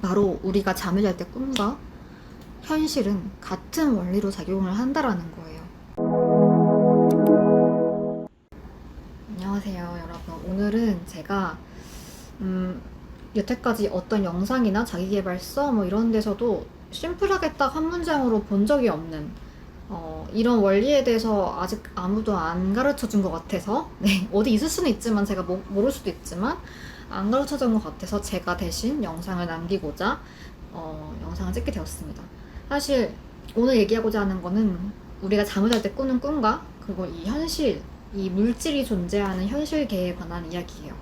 바로 우리가 잠을 잘 때 꿈과 현실은 같은 원리로 작용을 한다라는 거예요. 안녕하세요, 여러분. 오늘은 제가 여태까지 어떤 영상이나 자기계발서 뭐 이런 데서도 심플하게 딱 한 문장으로 본 적이 없는 이런 원리에 대해서 아직 아무도 안 가르쳐 준 것 같아서 네, 어디 있을 수는 있지만 제가 모를 수도 있지만 안 가르쳐 준 것 같아서 제가 대신 영상을 남기고자 영상을 찍게 되었습니다. 사실 오늘 얘기하고자 하는 거는 우리가 잠을 잘 때 꾸는 꿈과 그리고 이 현실, 이 물질이 존재하는 현실계에 관한 이야기예요.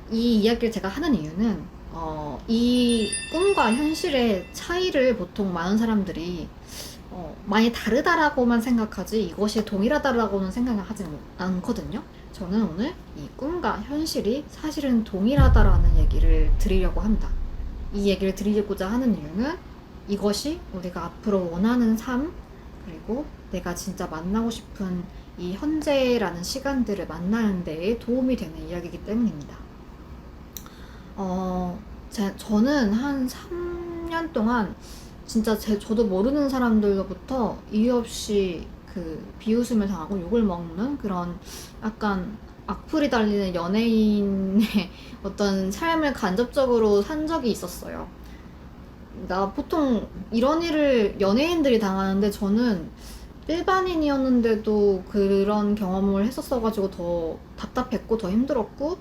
이 이야기를 제가 하는 이유는 이 꿈과 현실의 차이를 보통 많은 사람들이 많이 다르다라고만 생각하지 이것이 동일하다라고는 생각을 하지 않거든요. 저는 오늘 이 꿈과 현실이 사실은 동일하다라는 얘기를 드리려고 합니다. 이 얘기를 드리고자 하는 이유는 이것이 우리가 앞으로 원하는 삶, 그리고 내가 진짜 만나고 싶은 이 현재라는 시간들을 만나는 데에 도움이 되는 이야기이기 때문입니다. 저는 한 3년 동안 진짜 저도 모르는 사람들로부터 이유 없이 그 비웃음을 당하고 욕을 먹는 그런 약간 악플이 달리는 연예인의 어떤 삶을 간접적으로 산 적이 있었어요. 나 보통 이런 일을 연예인들이 당하는데 저는 일반인이었는데도 그런 경험을 했었어가지고 더 답답했고 더 힘들었고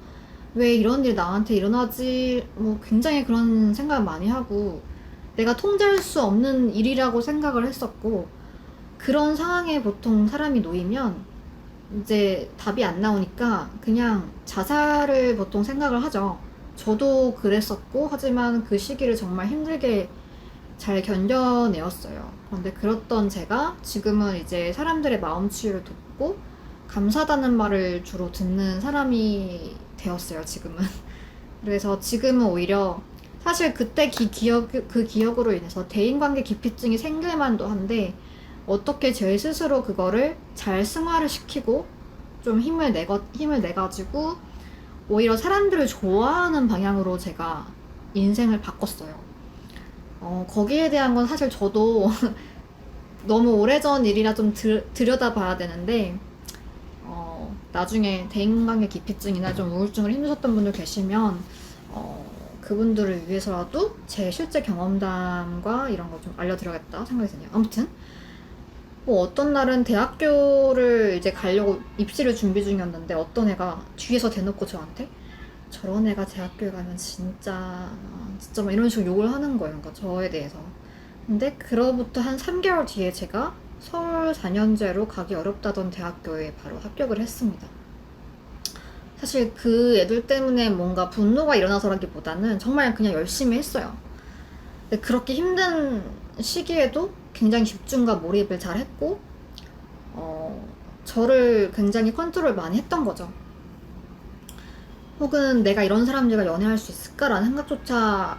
왜 이런 일 나한테 일어나지? 뭐 굉장히 그런 생각을 많이 하고 내가 통제할 수 없는 일이라고 생각을 했었고 그런 상황에 보통 사람이 놓이면 이제 답이 안 나오니까 그냥 자살을 보통 생각을 하죠. 저도 그랬었고 하지만 그 시기를 정말 힘들게 잘 견뎌내었어요. 그런데 그렇던 제가 지금은 이제 사람들의 마음 치유를 돕고 감사하다는 말을 주로 듣는 사람이 되었어요, 지금은. 그래서 지금은 오히려 사실 그때 그 기억으로 인해서 대인관계 기피증이 생길 만도 한데 어떻게 제 스스로 그거를 잘 승화를 시키고 좀 힘을 내가지고 오히려 사람들을 좋아하는 방향으로 제가 인생을 바꿨어요. 거기에 대한 건 사실 저도 너무 오래전 일이라 좀 들여다봐야 되는데 나중에 대인관계 기피증이나 좀 우울증을 힘드셨던 분들 계시면 그분들을 위해서라도 제 실제 경험담과 이런 거 좀 알려드려야겠다 생각이 드네요. 아무튼 뭐 어떤 날은 대학교를 이제 가려고 입시를 준비 중이었는데 어떤 애가 뒤에서 대놓고 저한테 저런 애가 대학교에 가면 진짜 막 이런 식으로 욕을 하는 거예요. 그러니까 저에 대해서. 근데 그로부터 한 3개월 뒤에 제가 서울 4년제로 가기 어렵다던 대학교에 바로 합격을 했습니다. 사실 그 애들 때문에 뭔가 분노가 일어나서라기보다는 정말 그냥 열심히 했어요. 근데 그렇게 힘든 시기에도 굉장히 집중과 몰입을 잘 했고 저를 굉장히 컨트롤 많이 했던 거죠. 혹은 내가 이런 사람들과 연애할 수 있을까라는 생각조차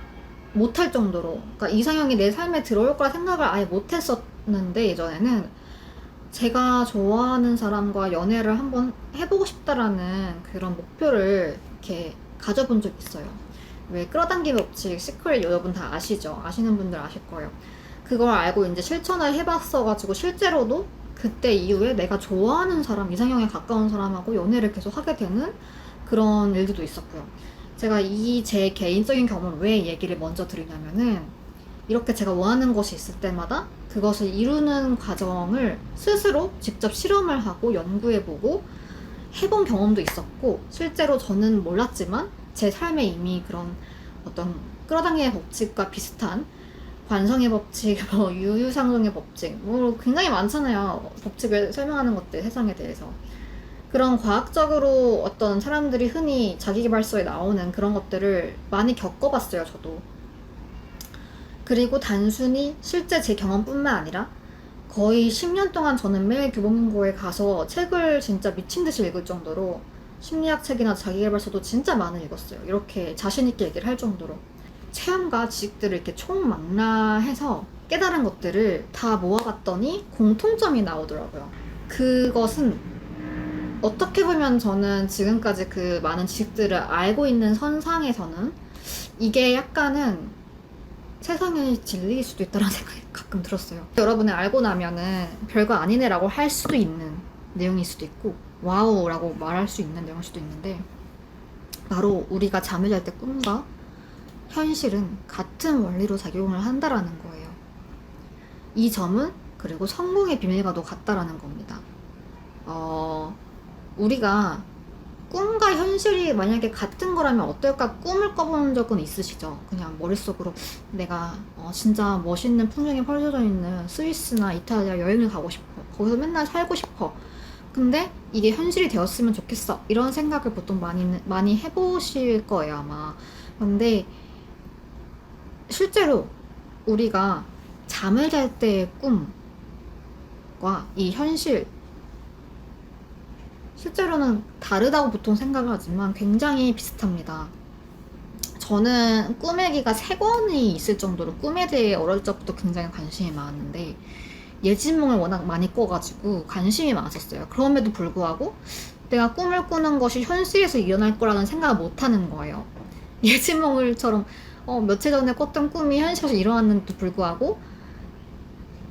못할 정도로, 그러니까 이상형이 내 삶에 들어올 거라 생각을 아예 못했었는데 예전에는 제가 좋아하는 사람과 연애를 한번 해보고 싶다라는 그런 목표를 이렇게 가져본 적 있어요. 왜 끌어당김 법칙 시크릿 여러분 다 아시죠? 아시는 분들 아실 거예요. 그걸 알고 이제 실천을 해봤어가지고 실제로도 그때 이후에 내가 좋아하는 사람, 이상형에 가까운 사람하고 연애를 계속 하게 되는 그런 일들도 있었고요. 제가 이 제 개인적인 경험을 왜 얘기를 먼저 드리냐면은 이렇게 제가 원하는 것이 있을 때마다 그것을 이루는 과정을 스스로 직접 실험을 하고 연구해보고 해본 경험도 있었고 실제로 저는 몰랐지만 제 삶에 이미 그런 어떤 끌어당김의 법칙과 비슷한 관성의 법칙, 뭐 유유상종의 법칙, 뭐 굉장히 많잖아요. 법칙을 설명하는 것들 세상에 대해서. 그런 과학적으로 어떤 사람들이 흔히 자기계발서에 나오는 그런 것들을 많이 겪어봤어요, 저도. 그리고 단순히 실제 제 경험뿐만 아니라 거의 10년 동안 저는 매일 교보문고에 가서 책을 진짜 미친 듯이 읽을 정도로 심리학 책이나 자기계발서도 진짜 많이 읽었어요. 이렇게 자신있게 얘기를 할 정도로. 체험과 지식들을 이렇게 총망라해서 깨달은 것들을 다 모아봤더니 공통점이 나오더라고요. 그것은 어떻게 보면 저는 지금까지 그 많은 지식들을 알고 있는 선상에서는 이게 약간은 세상의 진리일 수도 있다는 생각이 가끔 들었어요. 여러분이 알고 나면은 별거 아니네라고 할 수도 있는 내용일 수도 있고 와우라고 말할 수 있는 내용일 수도 있는데, 바로 우리가 잠을 잘 때 꿈과 현실은 같은 원리로 작용을 한다라는 거예요. 이 점은 그리고 성공의 비밀과도 같다라는 겁니다. 우리가 꿈과 현실이 만약에 같은 거라면 어떨까 꿈을 꿔본 적은 있으시죠? 그냥 머릿속으로 내가 진짜 멋있는 풍경이 펼쳐져 있는 스위스나 이탈리아 여행을 가고 싶어. 거기서 맨날 살고 싶어. 근데 이게 현실이 되었으면 좋겠어. 이런 생각을 보통 많이 해보실 거예요, 아마. 근데 실제로 우리가 잠을 잘 때의 꿈과 이 현실, 실제로는 다르다고 보통 생각을 하지만 굉장히 비슷합니다. 저는 꿈의 기가 3권이 있을 정도로 꿈에 대해 어릴 적부터 굉장히 관심이 많았는데, 예지몽을 워낙 많이 꿔가지고 관심이 많았었어요. 그럼에도 불구하고 내가 꿈을 꾸는 것이 현실에서 일어날 거라는 생각을 못 하는 거예요. 예지몽을처럼 며칠 전에 꿨던 꿈이 현실에서 일어났는데도 불구하고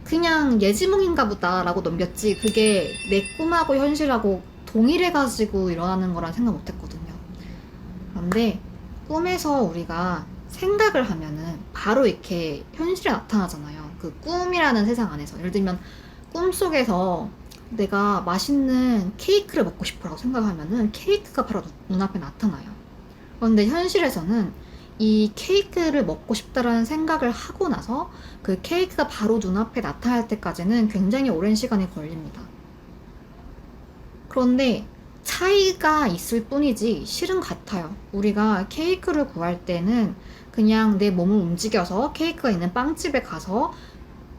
그냥 예지몽인가 보다 라고 넘겼지, 그게 내 꿈하고 현실하고 동일해가지고 일어나는 거란 생각 못 했거든요. 그런데 꿈에서 우리가 생각을 하면은 바로 이렇게 현실에 나타나잖아요. 그 꿈이라는 세상 안에서. 예를 들면 꿈속에서 내가 맛있는 케이크를 먹고 싶어라고 생각하면은 케이크가 바로 눈앞에 나타나요. 그런데 현실에서는 이 케이크를 먹고 싶다라는 생각을 하고 나서 그 케이크가 바로 눈앞에 나타날 때까지는 굉장히 오랜 시간이 걸립니다. 그런데 차이가 있을 뿐이지 실은 같아요. 우리가 케이크를 구할 때는 그냥 내 몸을 움직여서 케이크가 있는 빵집에 가서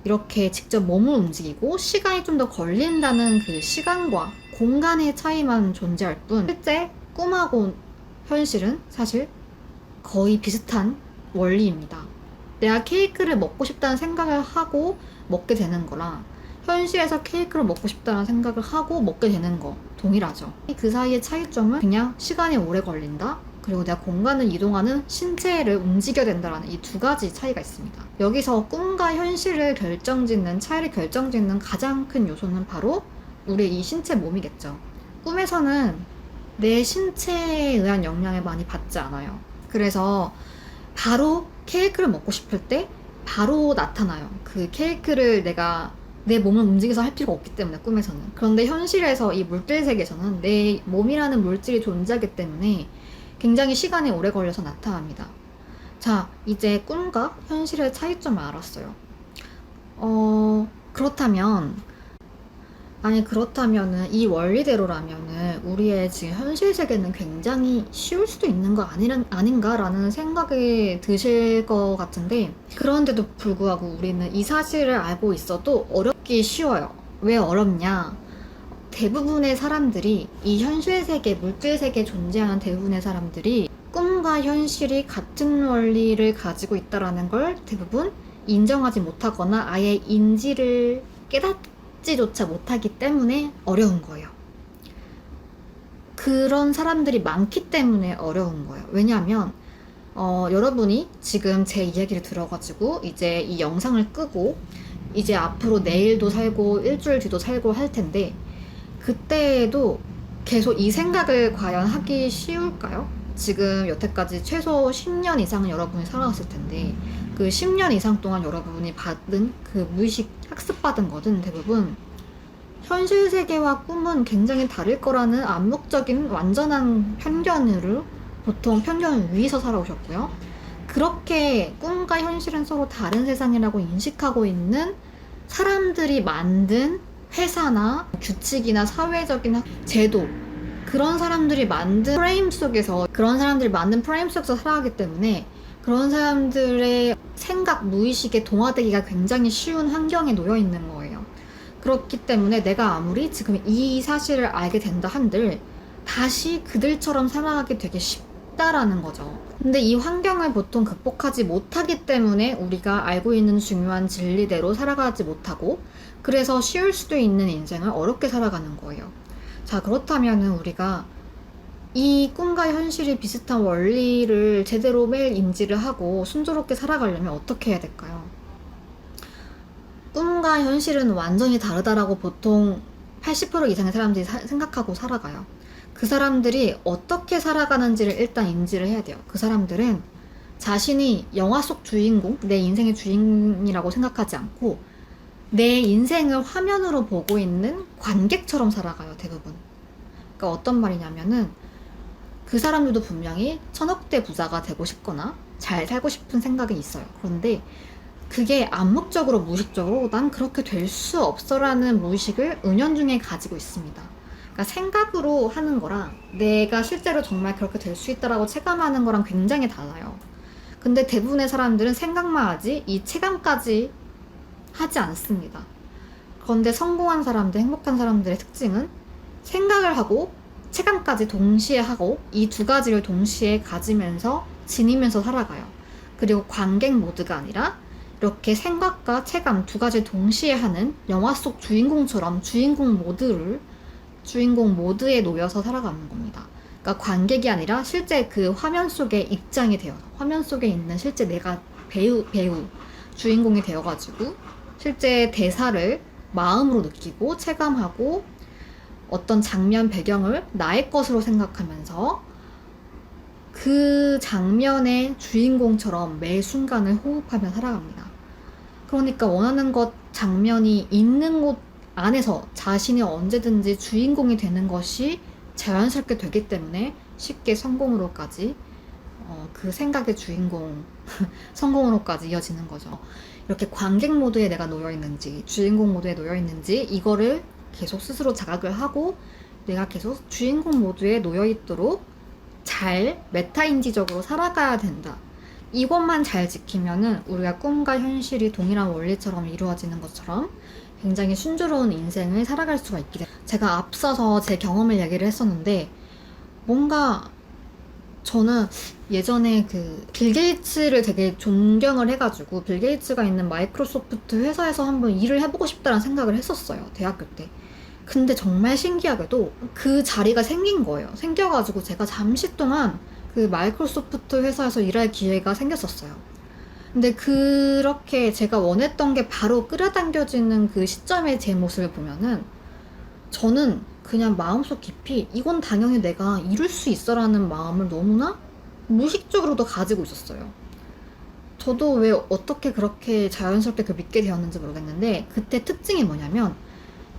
이렇게 직접 몸을 움직이고 시간이 좀 더 걸린다는 그 시간과 공간의 차이만 존재할 뿐, 실제 꿈하고 현실은 사실 거의 비슷한 원리입니다. 내가 케이크를 먹고 싶다는 생각을 하고 먹게 되는 거랑 현실에서 케이크를 먹고 싶다는 생각을 하고 먹게 되는 거 동일하죠. 그 사이의 차이점은 그냥 시간이 오래 걸린다, 그리고 내가 공간을 이동하는 신체를 움직여야 된다라는 이 2가지 차이가 있습니다. 여기서 꿈과 현실을 차이를 결정짓는 가장 큰 요소는 바로 우리의 이 신체 몸이겠죠. 꿈에서는 내 신체에 의한 영향을 많이 받지 않아요. 그래서 바로 케이크를 먹고 싶을 때 바로 나타나요. 그 케이크를 내가 내 몸을 움직여서 할 필요가 없기 때문에, 꿈에서는. 그런데 현실에서 이 물질 세계에서는 내 몸이라는 물질이 존재하기 때문에 굉장히 시간이 오래 걸려서 나타납니다. 자, 이제 꿈과 현실의 차이점을 알았어요. 그렇다면은 이 원리대로라면은 우리의 지금 현실 세계는 굉장히 쉬울 수도 있는 거 아닌가라는 생각이 드실 것 같은데, 그런데도 불구하고 우리는 이 사실을 알고 있어도 어렵기 쉬워요. 왜 어렵냐? 대부분의 사람들이, 이 현실 세계, 물질 세계에 존재하는 대부분의 사람들이 꿈과 현실이 같은 원리를 가지고 있다라는 걸 대부분 인정하지 못하거나 아예 인지를 깨닫지조차 못하기 때문에 어려운 거예요. 그런 사람들이 많기 때문에 어려운 거예요. 왜냐하면 여러분이 지금 제 이야기를 들어가지고 이제 이 영상을 끄고 이제 앞으로 내일도 살고 일주일 뒤도 살고 할 텐데, 그때에도 계속 이 생각을 과연 하기 쉬울까요? 지금 여태까지 최소 10년 이상은 여러분이 살아왔을 텐데, 그 10년 이상 동안 여러분이 받은 그 무의식 학습받은 것은 대부분 현실 세계와 꿈은 굉장히 다를 거라는 암묵적인 완전한 편견으로 보통 편견을 위해서 살아오셨고요. 그렇게 꿈과 현실은 서로 다른 세상이라고 인식하고 있는 사람들이 만든 회사나 규칙이나 사회적인 제도, 그런 사람들이 만든 프레임 속에서 살아가기 때문에 그런 사람들의 생각, 무의식에 동화되기가 굉장히 쉬운 환경에 놓여 있는 거예요. 그렇기 때문에 내가 아무리 지금 이 사실을 알게 된다 한들 다시 그들처럼 살아가기 되게 쉽다라는 거죠. 근데 이 환경을 보통 극복하지 못하기 때문에 우리가 알고 있는 중요한 진리대로 살아가지 못하고, 그래서 쉬울 수도 있는 인생을 어렵게 살아가는 거예요. 자, 그렇다면은 우리가 이 꿈과 현실이 비슷한 원리를 제대로 매일 인지를 하고 순조롭게 살아가려면 어떻게 해야 될까요? 꿈과 현실은 완전히 다르다라고 보통 80% 이상의 사람들이 생각하고 살아가요. 그 사람들이 어떻게 살아가는지를 일단 인지를 해야 돼요. 그 사람들은 자신이 영화 속 주인공, 내 인생의 주인이라고 생각하지 않고 내 인생을 화면으로 보고 있는 관객처럼 살아가요, 대부분. 그러니까 어떤 말이냐면은 그 사람들도 분명히 천억대 부자가 되고 싶거나 잘 살고 싶은 생각이 있어요. 그런데 그게 암묵적으로 무의식적으로 난 그렇게 될 수 없어라는 무의식을 은연중에 가지고 있습니다. 그러니까 생각으로 하는 거랑 내가 실제로 정말 그렇게 될 수 있다라고 체감하는 거랑 굉장히 달라요. 근데 대부분의 사람들은 생각만 하지 이 체감까지 하지 않습니다. 그런데 성공한 사람들, 행복한 사람들의 특징은 생각을 하고 체감까지 동시에 하고 이 두 가지를 동시에 가지면서 지니면서 살아가요. 그리고 관객 모드가 아니라 이렇게 생각과 체감 두 가지 동시에 하는 영화 속 주인공처럼 주인공 모드에 놓여서 살아가는 겁니다. 그러니까 관객이 아니라 실제 그 화면 속에 입장이 되어 화면 속에 있는 실제 내가 배우 주인공이 되어가지고 실제 대사를 마음으로 느끼고 체감하고 어떤 장면 배경을 나의 것으로 생각하면서 그 장면의 주인공처럼 매 순간을 호흡하며 살아갑니다. 그러니까 원하는 것 장면이 있는 곳 안에서 자신이 언제든지 주인공이 되는 것이 자연스럽게 되기 때문에 쉽게 성공으로까지 그 생각의 주인공 성공으로까지 이어지는 거죠. 이렇게 관객 모드에 내가 놓여 있는지 주인공 모드에 놓여 있는지 이거를 계속 스스로 자각을 하고 내가 계속 주인공 모드에 놓여 있도록 잘 메타인지적으로 살아가야 된다. 이것만 잘 지키면은 우리가 꿈과 현실이 동일한 원리처럼 이루어지는 것처럼 굉장히 순조로운 인생을 살아갈 수가 있게 돼요. 제가 앞서서 제 경험을 얘기를 했었는데 뭔가 저는 예전에 그 빌 게이츠를 되게 존경을 해가지고 빌 게이츠가 있는 마이크로소프트 회사에서 한번 일을 해보고 싶다는 생각을 했었어요, 대학교 때. 근데 정말 신기하게도 그 자리가 생긴 거예요. 생겨가지고 제가 잠시 동안 그 마이크로소프트 회사에서 일할 기회가 생겼었어요. 근데 그렇게 제가 원했던 게 바로 끌어당겨지는 그 시점의 제 모습을 보면은 저는 그냥 마음속 깊이 이건 당연히 내가 이룰 수 있어라는 마음을 너무나 무의식적으로도 가지고 있었어요. 저도 왜 어떻게 그렇게 자연스럽게 그 믿게 되었는지 모르겠는데 그때 특징이 뭐냐면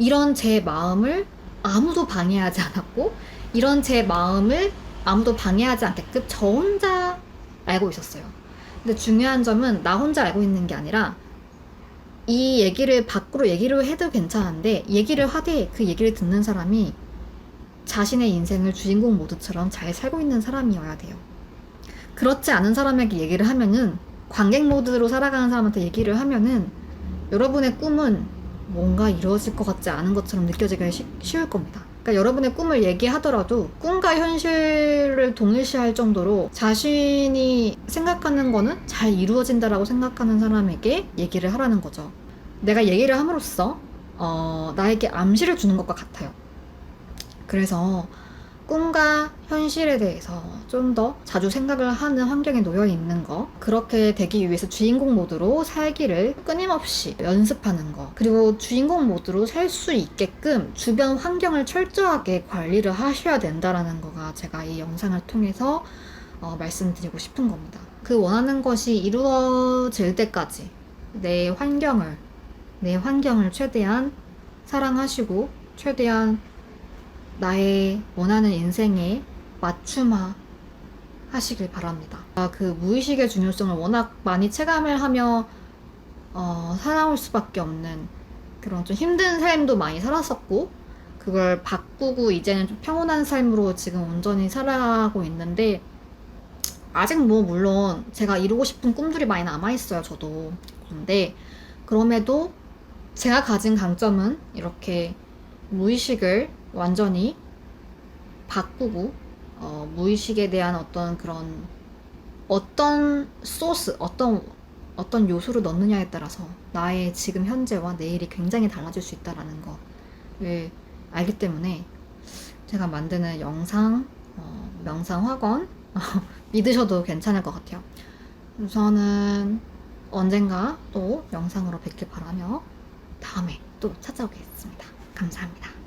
이런 제 마음을 아무도 방해하지 않았고 이런 제 마음을 아무도 방해하지 않게끔 저 혼자 알고 있었어요. 근데 중요한 점은 나 혼자 알고 있는 게 아니라 이 얘기를 밖으로 얘기를 해도 괜찮은데 얘기를 하되 그 얘기를 듣는 사람이 자신의 인생을 주인공 모드처럼 잘 살고 있는 사람이어야 돼요. 그렇지 않은 사람에게 얘기를 하면은 관객 모드로 살아가는 사람한테 얘기를 하면은 여러분의 꿈은 뭔가 이루어질 것 같지 않은 것처럼 느껴지기 쉬울 겁니다. 그러니까 여러분의 꿈을 얘기하더라도 꿈과 현실을 동일시할 정도로 자신이 생각하는 거는 잘 이루어진다라고 생각하는 사람에게 얘기를 하라는 거죠. 내가 얘기를 함으로써 나에게 암시를 주는 것과 같아요. 그래서 꿈과 현실에 대해서 좀 더 자주 생각을 하는 환경에 놓여 있는 거, 그렇게 되기 위해서 주인공 모드로 살기를 끊임없이 연습하는 거, 그리고 주인공 모드로 살 수 있게끔 주변 환경을 철저하게 관리를 하셔야 된다라는 거가 제가 이 영상을 통해서 말씀드리고 싶은 겁니다. 그 원하는 것이 이루어질 때까지 내 환경을 최대한 사랑하시고 최대한 나의 원하는 인생에 맞춤화 하시길 바랍니다. 그 무의식의 중요성을 워낙 많이 체감을 하며 살아올 수밖에 없는 그런 좀 힘든 삶도 많이 살았었고 그걸 바꾸고 이제는 좀 평온한 삶으로 지금 온전히 살아가고 있는데 아직 뭐 물론 제가 이루고 싶은 꿈들이 많이 남아있어요, 저도. 그런데 그럼에도 제가 가진 강점은 이렇게 무의식을 완전히 바꾸고 무의식에 대한 어떤 그런 소스, 어떤 요소를 넣느냐에 따라서 나의 지금 현재와 내일이 굉장히 달라질 수 있다라는 거를 알기 때문에 제가 만드는 영상, 명상 학원 믿으셔도 괜찮을 것 같아요. 우선은 언젠가 또 영상으로 뵙길 바라며 다음에 또 찾아오겠습니다. 감사합니다.